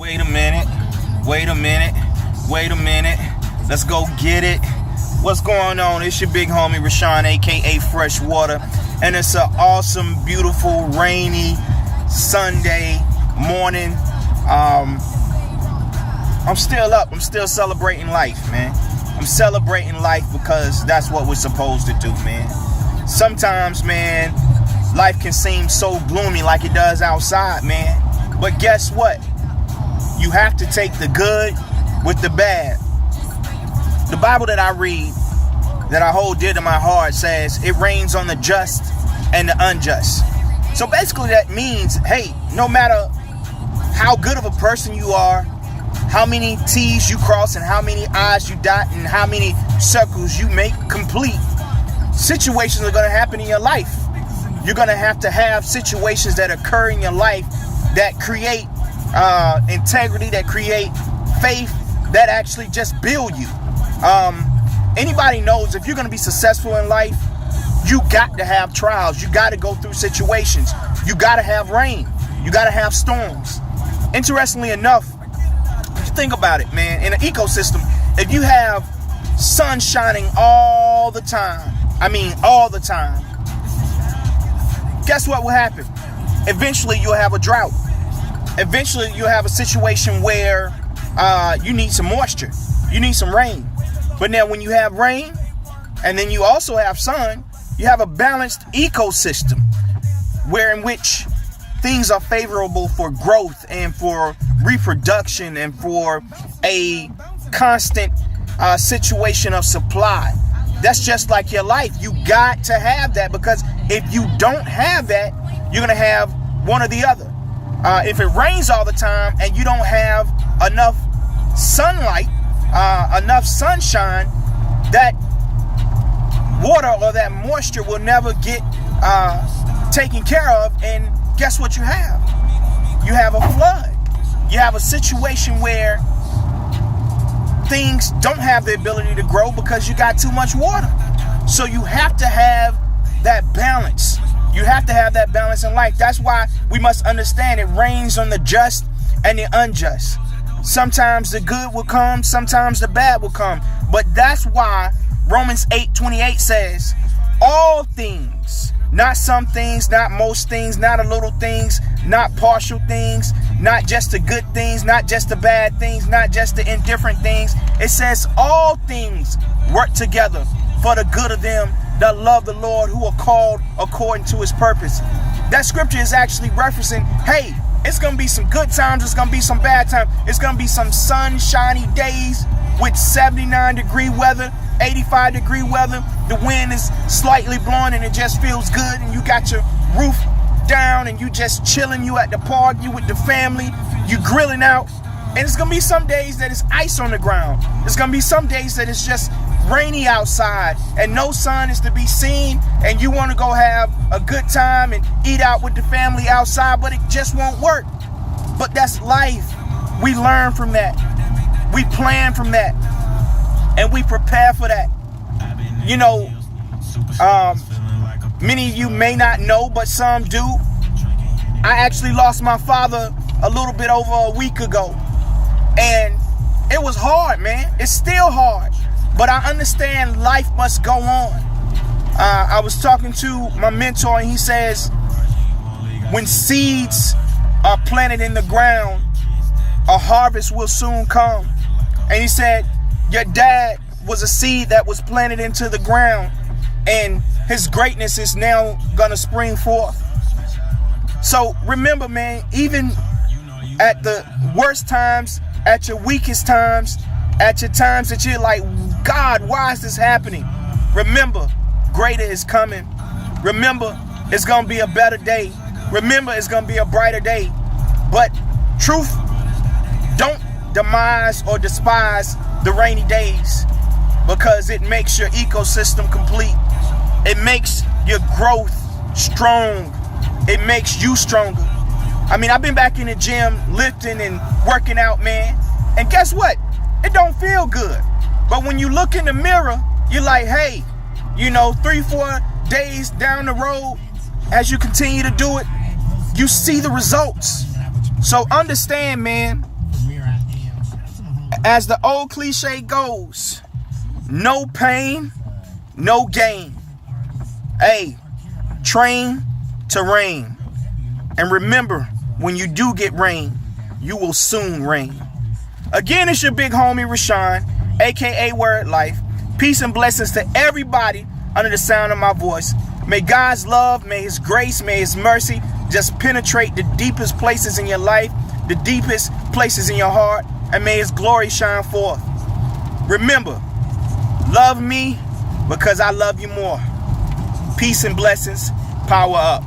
Wait a minute. Let's go get it. What's going on? It's your big homie Rashawn, aka Freshwater, and it's an awesome, beautiful, rainy Sunday morning. I'm still up. I'm still celebrating life, man. I'm celebrating life because that's what we're supposed to do, man. Sometimes, man, life can seem so gloomy like it does outside, man. But guess what? You have to take the good with the bad. The Bible that I read, that I hold dear to my heart, says it rains on the just and the unjust. So basically that means, hey, no matter how good of a person you are, how many T's you cross and how many I's you dot and how many circles you make complete, situations are going to happen in your life. You're going to have situations that occur in your life that create integrity, that create faith, that actually just build you. Anybody knows if you're going to be successful in life, you got to have trials. You got to go through situations. You got to have rain. You got to have storms. Interestingly enough, think about it, man. In an ecosystem, if you have sun shining all the time, guess what will happen? Eventually, you'll have a drought. Eventually, you'll have a situation where you need some moisture. You need some rain. But now when you have rain and then you also have sun, you have a balanced ecosystem in which things are favorable for growth and for reproduction and for a constant situation of supply. That's just like your life. You got to have that, because if you don't have that, you're going to have one or the other. If it rains all the time and you don't have enough sunlight, enough sunshine, that water or that moisture will never get taken care of. And guess what you have? You have a flood. You have a situation where things don't have the ability to grow because you got too much water. So you have to have that balance. You have to have that balance in life. That's why we must understand it rains on the just and the unjust. Sometimes the good will come, sometimes the bad will come. But that's why Romans 8:28 says, all things, not some things, not most things, not a little things, not partial things, not just the good things, not just the bad things, not just the indifferent things. It says all things work together for the good of them that love the Lord, who are called according to his purpose. That scripture is actually referencing, hey, it's going to be some good times, it's going to be some bad times. It's going to be some sunshiny days with 79-degree weather, 85-degree weather. The wind is slightly blowing and it just feels good, and you got your roof down and you just chilling, you at the park, you with the family, you grilling out. And it's going to be some days that it's ice on the ground. It's going to be some days that it's just rainy outside and no sun is to be seen, and you want to go have a good time and eat out with the family outside, but it just won't work. But that's life. We learn from that. We plan from that. And we prepare for that. You know, many of you may not know, but some do. I actually lost my father a little bit over a week ago. And it was hard, man. It's still hard. But I understand life must go on. I was talking to my mentor, and he says, when seeds are planted in the ground, a harvest will soon come. And he said, your dad was a seed that was planted into the ground, and his greatness is now going to spring forth. So remember, man, even at the worst times, at your weakest times, at your times that you're like, God, why is this happening? Remember, greater is coming. Remember, it's going to be a better day. Remember, it's going to be a brighter day. But truth, don't demise or despise the rainy days, because it makes your ecosystem complete. It makes your growth strong. It makes you stronger. I mean, I've been back in the gym lifting and working out, man. And guess what? It don't feel good. But when you look in the mirror, you're like, hey, 3-4 days down the road, as you continue to do it, you see the results. So understand, man, As the old cliche goes, no pain, no gain. Hey, train to reign. And remember, when you do get rain, you will soon reign. Again, it's your big homie Rashawn, aka Word Life. Peace and blessings to everybody under the sound of my voice. May God's love, may His grace, may His mercy just penetrate the deepest places in your life, the deepest places in your heart, and may His glory shine forth. Remember, love me because I love you more. Peace and blessings. Power up.